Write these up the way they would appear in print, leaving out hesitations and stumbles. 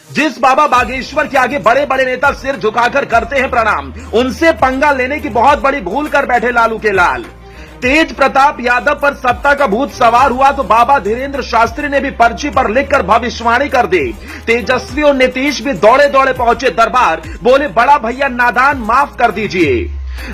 जिस बाबा बागेश्वर के आगे बड़े बड़े नेता सिर झुकाकर करते हैं प्रणाम, उनसे पंगा लेने की बहुत बड़ी भूल कर बैठे लालू के लाल। तेज प्रताप यादव पर सत्ता का भूत सवार हुआ तो बाबा धीरेन्द्र शास्त्री ने भी पर्ची पर लिखकर भविष्यवाणी कर दी। तेजस्वी और नीतीश भी दौड़े दौड़े पहुंचे दरबार, बोले बड़ा भैया नादान माफ कर दीजिए।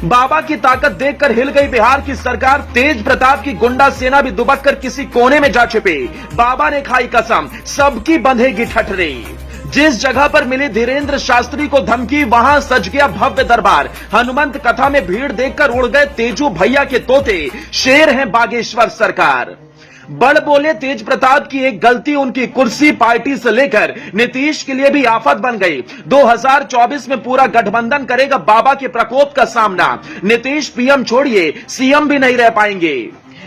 बाबा की ताकत देखकर हिल गई बिहार की सरकार। तेज प्रताप की गुंडा सेना भी दुबक कर किसी कोने में जा छिपे। बाबा ने खाई कसम, सबकी बंधेगी ठठरी। जिस जगह पर मिली धीरेन्द्र शास्त्री को धमकी, वहां सज गया भव्य दरबार। हनुमंत कथा में भीड़ देखकर उड़ गए तेजू भैया के तोते। शेर हैं बागेश्वर सरकार। बड़ बोले तेज प्रताप की एक गलती उनकी कुर्सी पार्टी से लेकर नीतीश के लिए भी आफत बन गई। 2024 में पूरा गठबंधन करेगा बाबा के प्रकोप का सामना। नीतीश पीएम छोड़िए सीएम भी नहीं रह पाएंगे।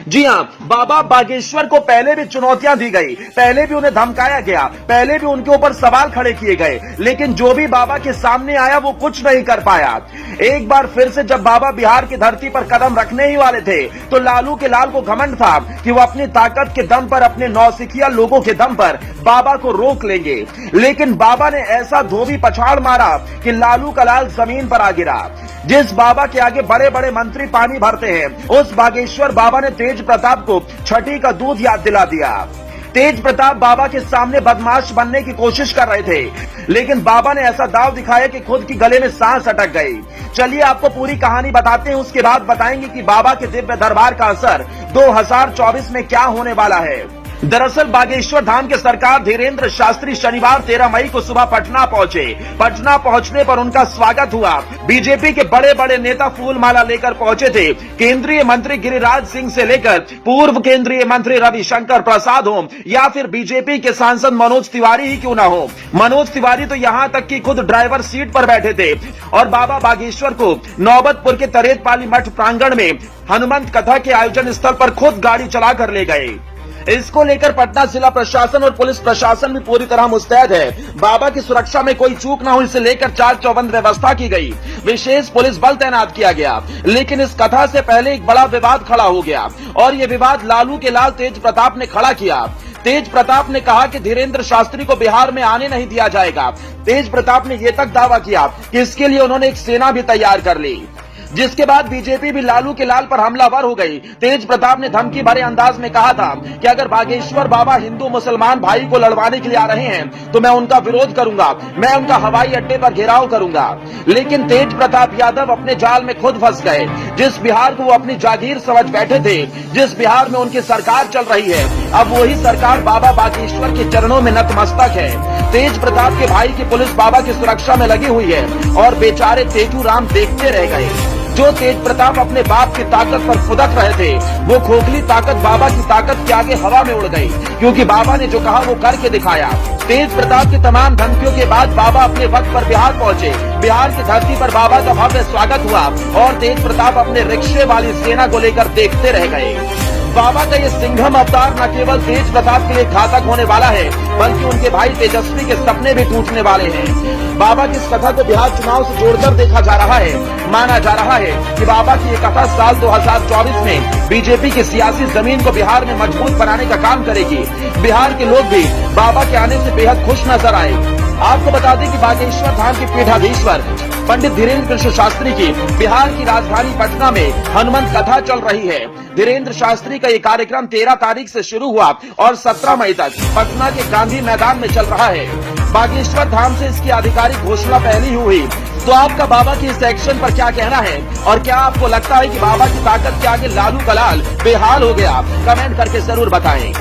जी हां, बाबा बागेश्वर को पहले भी चुनौतियां दी गई, पहले भी उन्हें धमकाया गया, पहले भी उनके ऊपर सवाल खड़े किए गए, लेकिन जो भी बाबा के सामने आया वो कुछ नहीं कर पाया। एक बार फिर से जब बाबा बिहार की धरती पर कदम रखने ही वाले थे तो लालू के लाल को घमंड था कि वो अपनी ताकत के दम पर, अपने नौसिखिया लोगों के दम पर बाबा को रोक लेंगे। लेकिन बाबा ने ऐसा धोबी पछाड़ मारा कि लालू का लाल जमीन पर आ गिरा। जिस बाबा के आगे बड़े बड़े मंत्री पानी भरते हैं, उस बागेश्वर बाबा ने तेज प्रताप को छठी का दूध याद दिला दिया। तेज प्रताप बाबा के सामने बदमाश बनने की कोशिश कर रहे थे, लेकिन बाबा ने ऐसा दाव दिखाया कि खुद की गले में सांस अटक गई। चलिए आपको पूरी कहानी बताते हैं, उसके बाद बताएंगे कि बाबा के दिव्य दरबार का असर 2024 में क्या होने वाला है। दरअसल बागेश्वर धाम के सरकार धीरेन्द्र शास्त्री शनिवार 13 मई को सुबह पटना पहुंचे। पटना पहुंचने पर उनका स्वागत हुआ। बीजेपी के बड़े बड़े नेता फूल माला लेकर पहुंचे थे। केंद्रीय मंत्री गिरिराज सिंह से लेकर पूर्व केंद्रीय मंत्री रविशंकर प्रसाद हो या फिर बीजेपी के सांसद मनोज तिवारी ही क्यों न हो। मनोज तिवारी तो यहां तक कि खुद ड्राइवर सीट पर बैठे थे और बाबा बागेश्वर को नौबतपुर के तरेतपाली मठ प्रांगण में हनुमंत कथा के आयोजन स्थल पर खुद गाड़ी चलाकर ले गए। इसको लेकर पटना जिला प्रशासन और पुलिस प्रशासन भी पूरी तरह मुस्तैद है। बाबा की सुरक्षा में कोई चूक न हो, इसे लेकर चाक चौबंद व्यवस्था की गई। विशेष पुलिस बल तैनात किया गया। लेकिन इस कथा से पहले एक बड़ा विवाद खड़ा हो गया और ये विवाद लालू के लाल तेज प्रताप ने खड़ा किया। तेज प्रताप ने कहा कि धीरेन्द्र शास्त्री को बिहार में आने नहीं दिया जाएगा। तेज प्रताप ने यह तक दावा किया कि इसके लिए उन्होंने एक सेना भी तैयार कर ली, जिसके बाद बीजेपी भी लालू के लाल पर हमलावर हो गई। तेज प्रताप ने धमकी भरे अंदाज में कहा था कि अगर बागेश्वर बाबा हिंदू मुसलमान भाई को लड़वाने के लिए आ रहे हैं तो मैं उनका विरोध करूंगा, मैं उनका हवाई अड्डे पर घेराव करूंगा। लेकिन तेज प्रताप यादव अपने जाल में खुद फंस गए। जिस बिहार को वो अपनी जागीर समझ बैठे थे, जिस बिहार में उनकी सरकार चल रही है, अब वही सरकार बाबा बागेश्वर के चरणों में नतमस्तक है। तेज प्रताप के भाई की पुलिस बाबा की सुरक्षा में लगी हुई है और बेचारे तेजू राम देखते रह गए। जो तेज प्रताप अपने बाप की ताकत पर फुदक रहे थे, वो खोखली ताकत बाबा की ताकत के आगे हवा में उड़ गई, क्योंकि बाबा ने जो कहा वो करके दिखाया। तेज प्रताप की तमाम धमकियों के बाद बाबा अपने वक्त पर बिहार पहुंचे। बिहार की धरती पर बाबा का भव्य स्वागत हुआ और तेज प्रताप अपने रिक्शे वाली सेना को लेकर देखते रह गए। बाबा का ये सिंघम अवतार न केवल तेज प्रताप के लिए घातक होने वाला है, बल्कि उनके भाई तेजस्वी के सपने भी टूटने वाले हैं। बाबा की इस कथा को बिहार चुनाव से जोड़कर देखा जा रहा है। माना जा रहा है कि बाबा की ये कथा साल 2024 में बीजेपी की सियासी जमीन को बिहार में मजबूत बनाने का काम करेगी। बिहार के लोग भी बाबा के आने से बेहद खुश नजर आए। आपको बता दें कि बागेश्वर धाम के पीठाधीश्वर पंडित धीरेन्द्र कृष्ण शास्त्री की बिहार की राजधानी पटना में हनुमंत कथा चल रही है। धीरेन्द्र शास्त्री का ये कार्यक्रम 13 तारीख से शुरू हुआ और 17 मई तक पटना के गांधी मैदान में चल रहा है। बागेश्वर धाम से इसकी आधिकारिक घोषणा पहली हुई। तो आपका बाबा की इस एक्शन पर क्या कहना है और क्या आपको लगता है कि बाबा की ताकत के आगे लालू का लाल बेहाल हो गया? कमेंट करके जरूर बताएं।